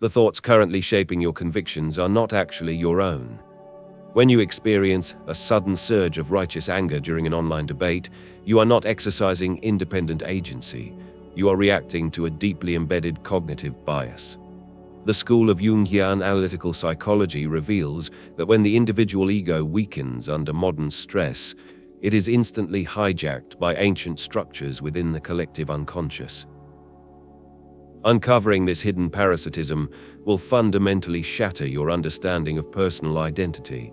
The thoughts currently shaping your convictions are not actually your own. When you experience a sudden surge of righteous anger during an online debate, you are not exercising independent agency. You are reacting to a deeply embedded cognitive bias. The school of Jungian analytical psychology reveals that when the individual ego weakens under modern stress, it is instantly hijacked by ancient structures within the collective unconscious. Uncovering this hidden parasitism will fundamentally shatter your understanding of personal identity,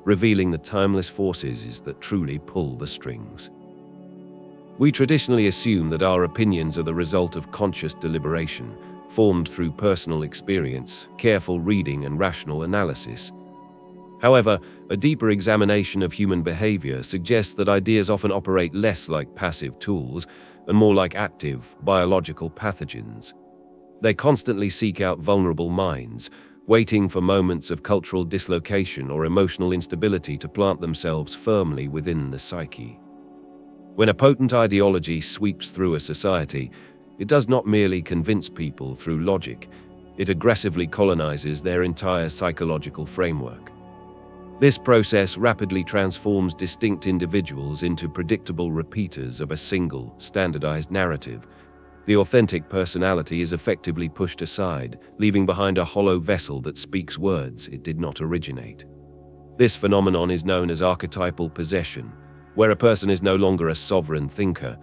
revealing the timeless forces that truly pull the strings. We traditionally assume that our opinions are the result of conscious deliberation, formed through personal experience, careful reading, and rational analysis. However, a deeper examination of human behavior suggests that ideas often operate less like passive tools and more like active, biological pathogens. They constantly seek out vulnerable minds, waiting for moments of cultural dislocation or emotional instability to plant themselves firmly within the psyche. When a potent ideology sweeps through a society, it does not merely convince people through logic, it aggressively colonizes their entire psychological framework. This process rapidly transforms distinct individuals into predictable repeaters of a single, standardized narrative. The authentic personality is effectively pushed aside, leaving behind a hollow vessel that speaks words it did not originate. This phenomenon is known as archetypal possession, where a person is no longer a sovereign thinker,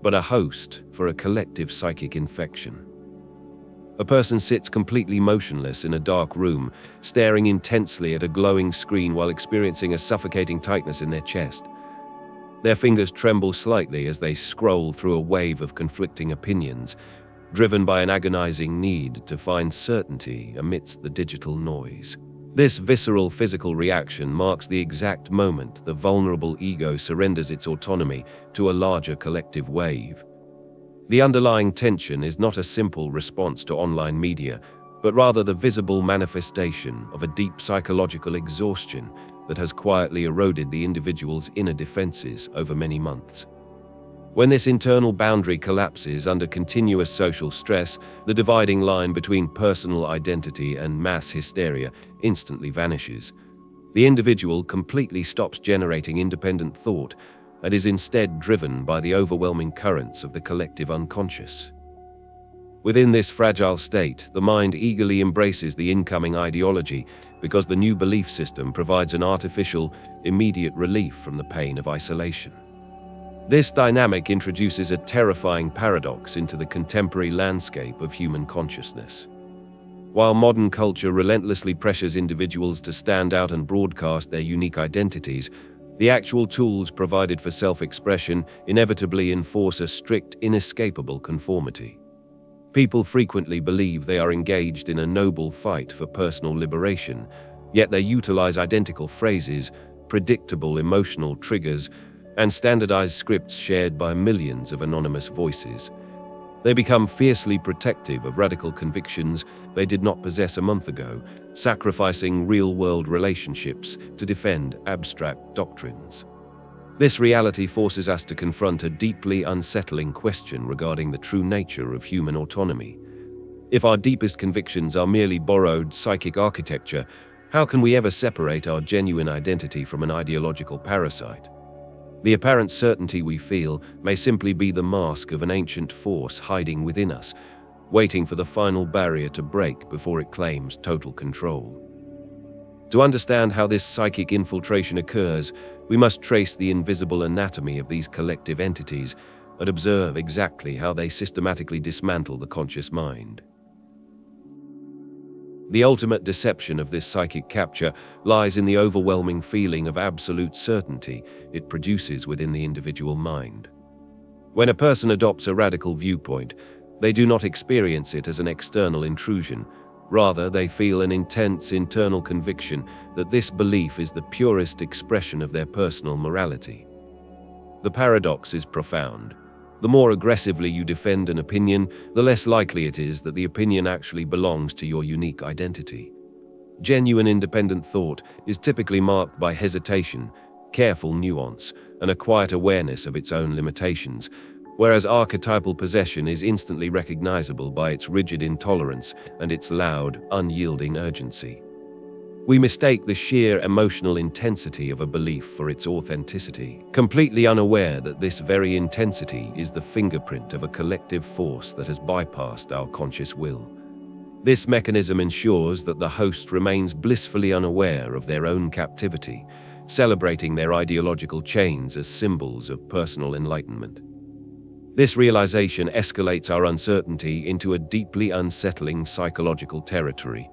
but a host for a collective psychic infection. A person sits completely motionless in a dark room, staring intensely at a glowing screen while experiencing a suffocating tightness in their chest. Their fingers tremble slightly as they scroll through a wave of conflicting opinions, driven by an agonizing need to find certainty amidst the digital noise. This visceral physical reaction marks the exact moment the vulnerable ego surrenders its autonomy to a larger collective wave. The underlying tension is not a simple response to online media, but rather the visible manifestation of a deep psychological exhaustion that has quietly eroded the individual's inner defenses over many months. When this internal boundary collapses under continuous social stress, the dividing line between personal identity and mass hysteria instantly vanishes. The individual completely stops generating independent thought and is instead driven by the overwhelming currents of the collective unconscious. Within this fragile state, the mind eagerly embraces the incoming ideology because the new belief system provides an artificial, immediate relief from the pain of isolation. This dynamic introduces a terrifying paradox into the contemporary landscape of human consciousness. While modern culture relentlessly pressures individuals to stand out and broadcast their unique identities, the actual tools provided for self-expression inevitably enforce a strict, inescapable conformity. People frequently believe they are engaged in a noble fight for personal liberation, yet they utilize identical phrases, predictable emotional triggers, and standardized scripts shared by millions of anonymous voices. They become fiercely protective of radical convictions they did not possess a month ago, sacrificing real-world relationships to defend abstract doctrines. This reality forces us to confront a deeply unsettling question regarding the true nature of human autonomy. If our deepest convictions are merely borrowed psychic architecture, how can we ever separate our genuine identity from an ideological parasite? The apparent certainty we feel may simply be the mask of an ancient force hiding within us, waiting for the final barrier to break before it claims total control. To understand how this psychic infiltration occurs, we must trace the invisible anatomy of these collective entities and observe exactly how they systematically dismantle the conscious mind. The ultimate deception of this psychic capture lies in the overwhelming feeling of absolute certainty it produces within the individual mind. When a person adopts a radical viewpoint, they do not experience it as an external intrusion. Rather, they feel an intense internal conviction that this belief is the purest expression of their personal morality. The paradox is profound. The more aggressively you defend an opinion, the less likely it is that the opinion actually belongs to your unique identity. Genuine independent thought is typically marked by hesitation, careful nuance, and a quiet awareness of its own limitations, whereas archetypal possession is instantly recognizable by its rigid intolerance and its loud, unyielding urgency. We mistake the sheer emotional intensity of a belief for its authenticity, completely unaware that this very intensity is the fingerprint of a collective force that has bypassed our conscious will. This mechanism ensures that the host remains blissfully unaware of their own captivity, celebrating their ideological chains as symbols of personal enlightenment. This realization escalates our uncertainty into a deeply unsettling psychological territory,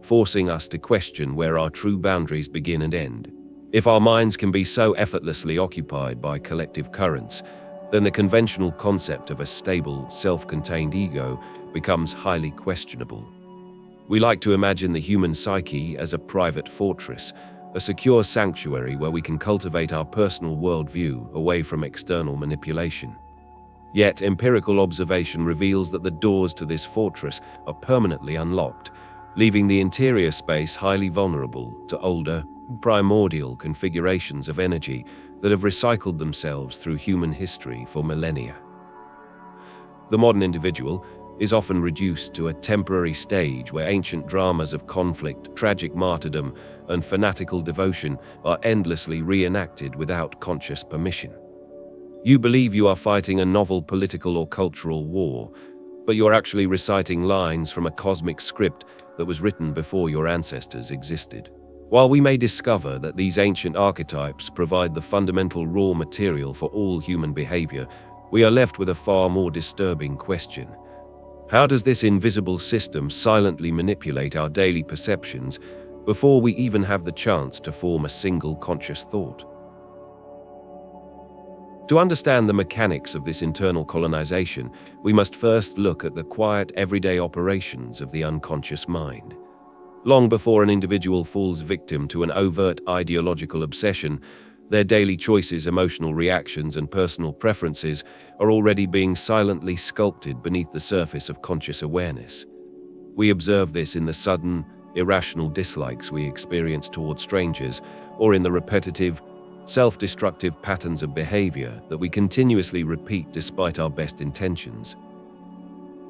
forcing us to question where our true boundaries begin and end. If our minds can be so effortlessly occupied by collective currents, then the conventional concept of a stable, self-contained ego becomes highly questionable. We like to imagine the human psyche as a private fortress, a secure sanctuary where we can cultivate our personal worldview away from external manipulation. Yet, empirical observation reveals that the doors to this fortress are permanently unlocked, leaving the interior space highly vulnerable to older, primordial configurations of energy that have recycled themselves through human history for millennia. The modern individual is often reduced to a temporary stage where ancient dramas of conflict, tragic martyrdom, and fanatical devotion are endlessly reenacted without conscious permission. You believe you are fighting a novel political or cultural war, but you're actually reciting lines from a cosmic script that was written before your ancestors existed. While we may discover that these ancient archetypes provide the fundamental raw material for all human behavior, we are left with a far more disturbing question. How does this invisible system silently manipulate our daily perceptions before we even have the chance to form a single conscious thought? To understand the mechanics of this internal colonization, we must first look at the quiet, everyday operations of the unconscious mind. Long before an individual falls victim to an overt ideological obsession, their daily choices, emotional reactions, and personal preferences are already being silently sculpted beneath the surface of conscious awareness. We observe this in the sudden, irrational dislikes we experience toward strangers, or in the repetitive, self-destructive patterns of behavior that we continuously repeat despite our best intentions.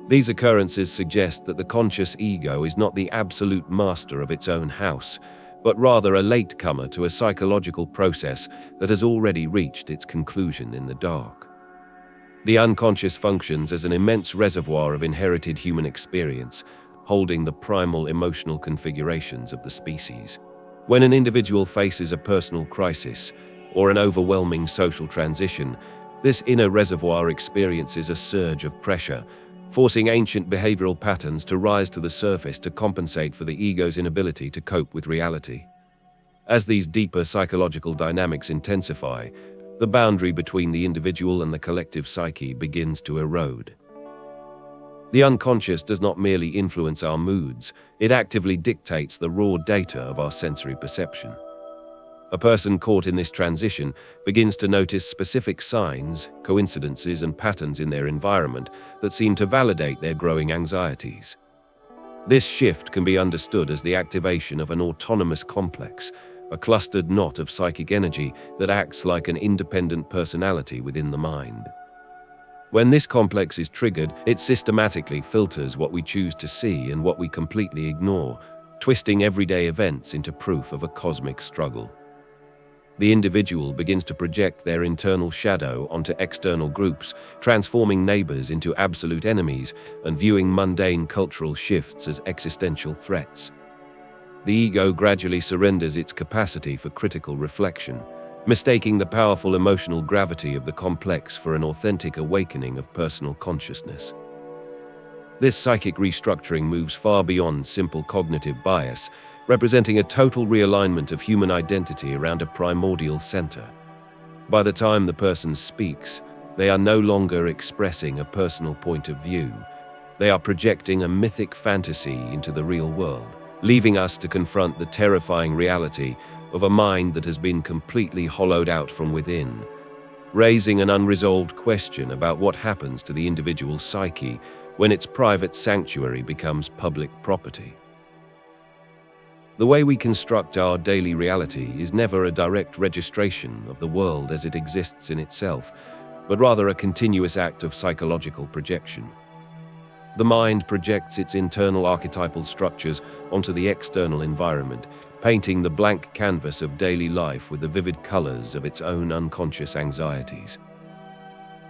These occurrences suggest that the conscious ego is not the absolute master of its own house, but rather a latecomer to a psychological process that has already reached its conclusion in the dark. The unconscious functions as an immense reservoir of inherited human experience, holding the primal emotional configurations of the species. When an individual faces a personal crisis or an overwhelming social transition, this inner reservoir experiences a surge of pressure, forcing ancient behavioral patterns to rise to the surface to compensate for the ego's inability to cope with reality. As these deeper psychological dynamics intensify, the boundary between the individual and the collective psyche begins to erode. The unconscious does not merely influence our moods, it actively dictates the raw data of our sensory perception. A person caught in this transition begins to notice specific signs, coincidences, and patterns in their environment that seem to validate their growing anxieties. This shift can be understood as the activation of an autonomous complex, a clustered knot of psychic energy that acts like an independent personality within the mind. When this complex is triggered, it systematically filters what we choose to see and what we completely ignore, twisting everyday events into proof of a cosmic struggle. The individual begins to project their internal shadow onto external groups, transforming neighbors into absolute enemies and viewing mundane cultural shifts as existential threats. The ego gradually surrenders its capacity for critical reflection, mistaking the powerful emotional gravity of the complex for an authentic awakening of personal consciousness. This psychic restructuring moves far beyond simple cognitive bias, representing a total realignment of human identity around a primordial center. By the time the person speaks, they are no longer expressing a personal point of view. They are projecting a mythic fantasy into the real world, leaving us to confront the terrifying reality of a mind that has been completely hollowed out from within, raising an unresolved question about what happens to the individual psyche when its private sanctuary becomes public property. The way we construct our daily reality is never a direct registration of the world as it exists in itself, but rather a continuous act of psychological projection. The mind projects its internal archetypal structures onto the external environment, painting the blank canvas of daily life with the vivid colors of its own unconscious anxieties.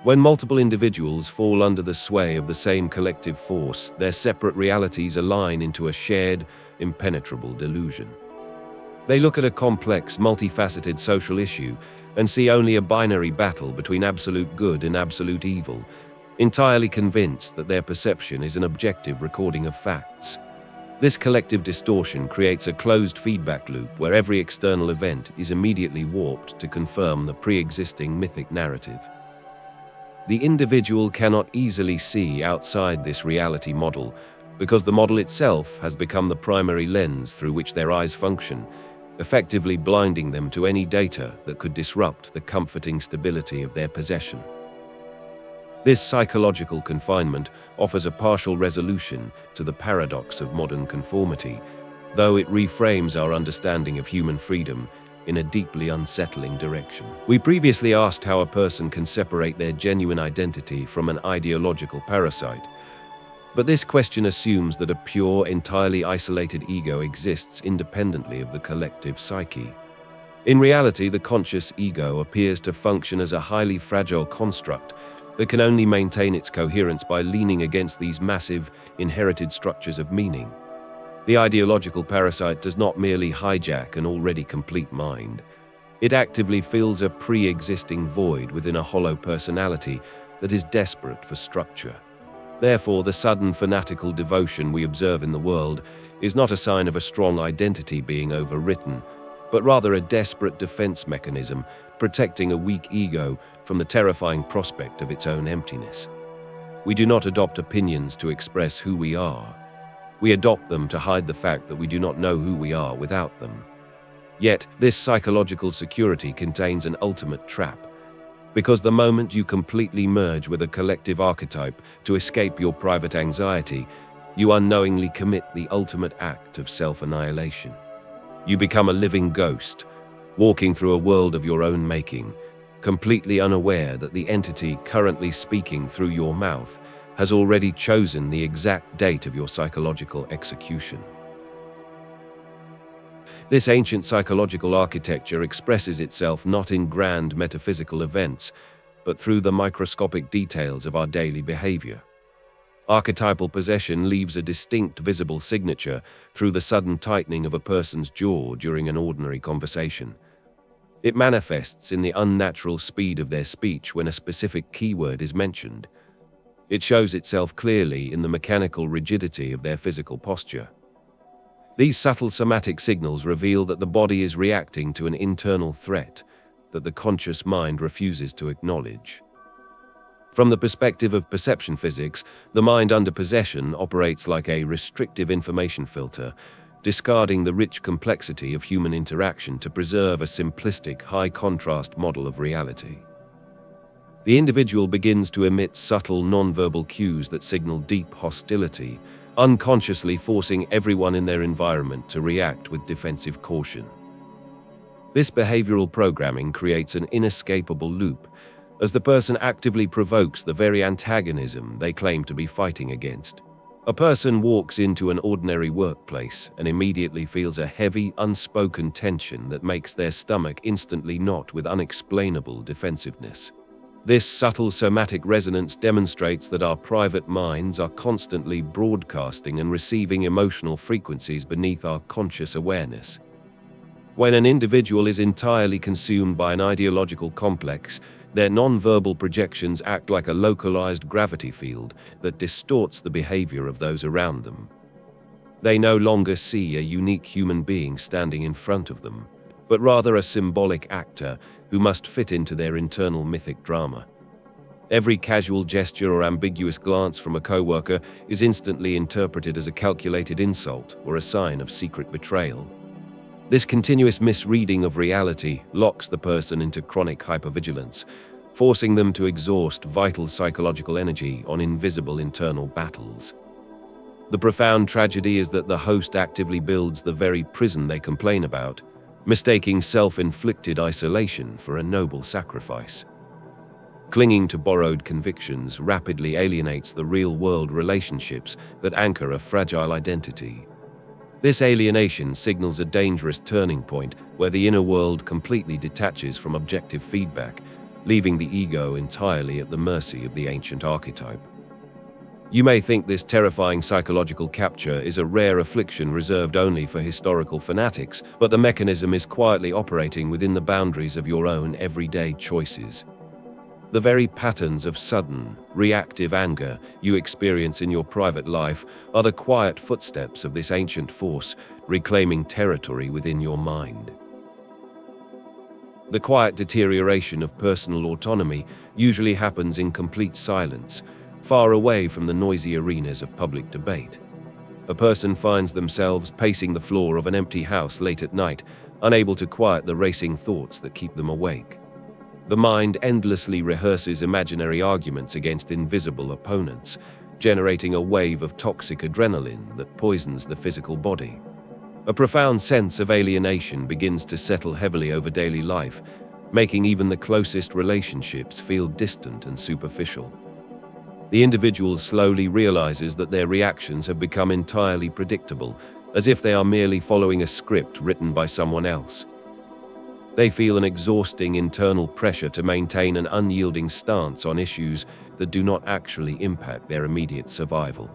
When multiple individuals fall under the sway of the same collective force, their separate realities align into a shared, impenetrable delusion. They look at a complex, multifaceted social issue and see only a binary battle between absolute good and absolute evil, entirely convinced that their perception is an objective recording of facts. This collective distortion creates a closed feedback loop where every external event is immediately warped to confirm the pre-existing mythic narrative. The individual cannot easily see outside this reality model because the model itself has become the primary lens through which their eyes function, effectively blinding them to any data that could disrupt the comforting stability of their possession. This psychological confinement offers a partial resolution to the paradox of modern conformity, though it reframes our understanding of human freedom in a deeply unsettling direction. We previously asked how a person can separate their genuine identity from an ideological parasite, but this question assumes that a pure, entirely isolated ego exists independently of the collective psyche. In reality, the conscious ego appears to function as a highly fragile construct that can only maintain its coherence by leaning against these massive, inherited structures of meaning. The ideological parasite does not merely hijack an already complete mind. It actively fills a pre-existing void within a hollow personality that is desperate for structure. Therefore, the sudden fanatical devotion we observe in the world is not a sign of a strong identity being overwritten, but rather a desperate defense mechanism protecting a weak ego from the terrifying prospect of its own emptiness. We do not adopt opinions to express who we are. We adopt them to hide the fact that we do not know who we are without them. Yet, this psychological security contains an ultimate trap, because the moment you completely merge with a collective archetype to escape your private anxiety, you unknowingly commit the ultimate act of self-annihilation. You become a living ghost, walking through a world of your own making, completely unaware that the entity currently speaking through your mouth has already chosen the exact date of your psychological execution. This ancient psychological architecture expresses itself not in grand metaphysical events, but through the microscopic details of our daily behavior. Archetypal possession leaves a distinct visible signature through the sudden tightening of a person's jaw during an ordinary conversation. It manifests in the unnatural speed of their speech when a specific keyword is mentioned. It shows itself clearly in the mechanical rigidity of their physical posture. These subtle somatic signals reveal that the body is reacting to an internal threat that the conscious mind refuses to acknowledge. From the perspective of perception physics, the mind under possession operates like a restrictive information filter, discarding the rich complexity of human interaction to preserve a simplistic, high-contrast model of reality. The individual begins to emit subtle, nonverbal cues that signal deep hostility, unconsciously forcing everyone in their environment to react with defensive caution. This behavioral programming creates an inescapable loop, as the person actively provokes the very antagonism they claim to be fighting against. A person walks into an ordinary workplace and immediately feels a heavy, unspoken tension that makes their stomach instantly knot with unexplainable defensiveness. This subtle somatic resonance demonstrates that our private minds are constantly broadcasting and receiving emotional frequencies beneath our conscious awareness. When an individual is entirely consumed by an ideological complex, their non-verbal projections act like a localized gravity field that distorts the behavior of those around them. They no longer see a unique human being standing in front of them, but rather a symbolic actor who must fit into their internal mythic drama. Every casual gesture or ambiguous glance from a coworker is instantly interpreted as a calculated insult or a sign of secret betrayal. This continuous misreading of reality locks the person into chronic hypervigilance, forcing them to exhaust vital psychological energy on invisible internal battles. The profound tragedy is that the host actively builds the very prison they complain about, mistaking self-inflicted isolation for a noble sacrifice. Clinging to borrowed convictions rapidly alienates the real-world relationships that anchor a fragile identity. This alienation signals a dangerous turning point where the inner world completely detaches from objective feedback, leaving the ego entirely at the mercy of the ancient archetype. You may think this terrifying psychological capture is a rare affliction reserved only for historical fanatics, but the mechanism is quietly operating within the boundaries of your own everyday choices. The very patterns of sudden, reactive anger you experience in your private life are the quiet footsteps of this ancient force reclaiming territory within your mind. The quiet deterioration of personal autonomy usually happens in complete silence, far away from the noisy arenas of public debate. A person finds themselves pacing the floor of an empty house late at night, unable to quiet the racing thoughts that keep them awake. The mind endlessly rehearses imaginary arguments against invisible opponents, generating a wave of toxic adrenaline that poisons the physical body. A profound sense of alienation begins to settle heavily over daily life, making even the closest relationships feel distant and superficial. The individual slowly realizes that their reactions have become entirely predictable, as if they are merely following a script written by someone else. They feel an exhausting internal pressure to maintain an unyielding stance on issues that do not actually impact their immediate survival.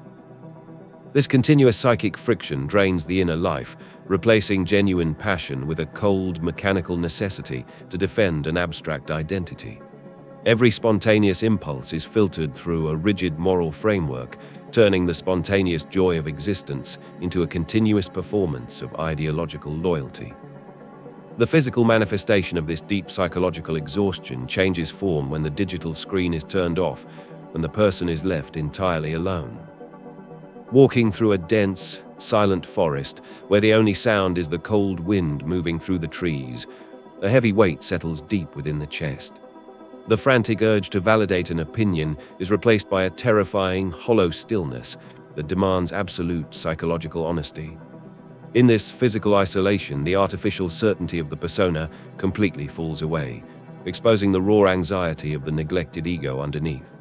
This continuous psychic friction drains the inner life, replacing genuine passion with a cold, mechanical necessity to defend an abstract identity. Every spontaneous impulse is filtered through a rigid moral framework, turning the spontaneous joy of existence into a continuous performance of ideological loyalty. The physical manifestation of this deep psychological exhaustion changes form when the digital screen is turned off and the person is left entirely alone. Walking through a dense, silent forest where the only sound is the cold wind moving through the trees, a heavy weight settles deep within the chest. The frantic urge to validate an opinion is replaced by a terrifying, hollow stillness that demands absolute psychological honesty. In this physical isolation, the artificial certainty of the persona completely falls away, exposing the raw anxiety of the neglected ego underneath.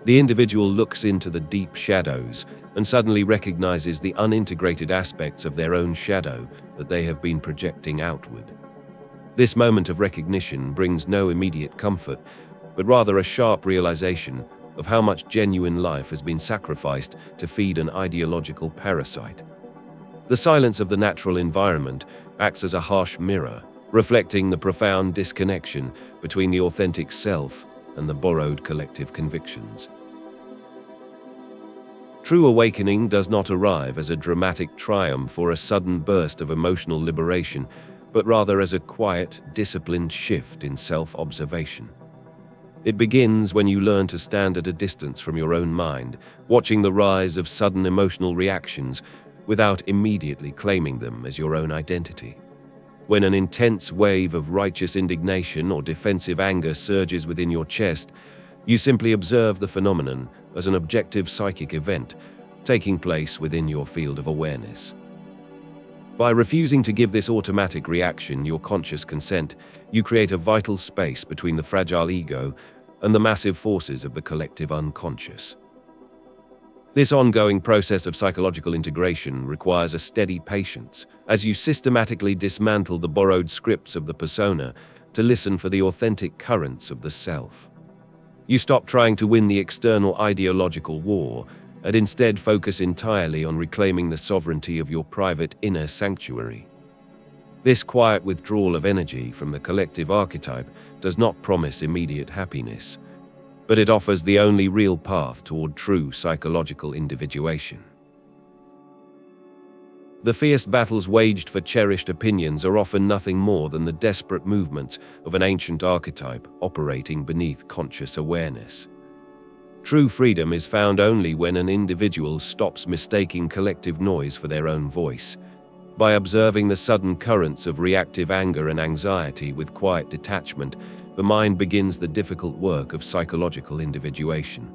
The individual looks into the deep shadows and suddenly recognizes the unintegrated aspects of their own shadow that they have been projecting outward. This moment of recognition brings no immediate comfort, but rather a sharp realization of how much genuine life has been sacrificed to feed an ideological parasite. The silence of the natural environment acts as a harsh mirror, reflecting the profound disconnection between the authentic self and the borrowed collective convictions. True awakening does not arrive as a dramatic triumph or a sudden burst of emotional liberation, but rather as a quiet, disciplined shift in self-observation. It begins when you learn to stand at a distance from your own mind, watching the rise of sudden emotional reactions without immediately claiming them as your own identity. When an intense wave of righteous indignation or defensive anger surges within your chest, you simply observe the phenomenon as an objective psychic event taking place within your field of awareness. By refusing to give this automatic reaction your conscious consent, you create a vital space between the fragile ego and the massive forces of the collective unconscious. This ongoing process of psychological integration requires a steady patience as you systematically dismantle the borrowed scripts of the persona to listen for the authentic currents of the self. You stop trying to win the external ideological war and instead focus entirely on reclaiming the sovereignty of your private inner sanctuary. This quiet withdrawal of energy from the collective archetype does not promise immediate happiness, but it offers the only real path toward true psychological individuation. The fierce battles waged for cherished opinions are often nothing more than the desperate movements of an ancient archetype operating beneath conscious awareness. True freedom is found only when an individual stops mistaking collective noise for their own voice. By observing the sudden currents of reactive anger and anxiety with quiet detachment, the mind begins the difficult work of psychological individuation.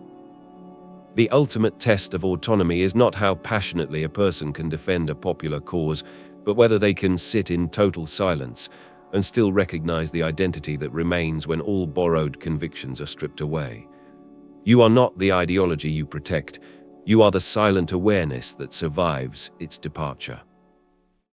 The ultimate test of autonomy is not how passionately a person can defend a popular cause, but whether they can sit in total silence, and still recognize the identity that remains when all borrowed convictions are stripped away. You are not the ideology you protect. You are the silent awareness that survives its departure.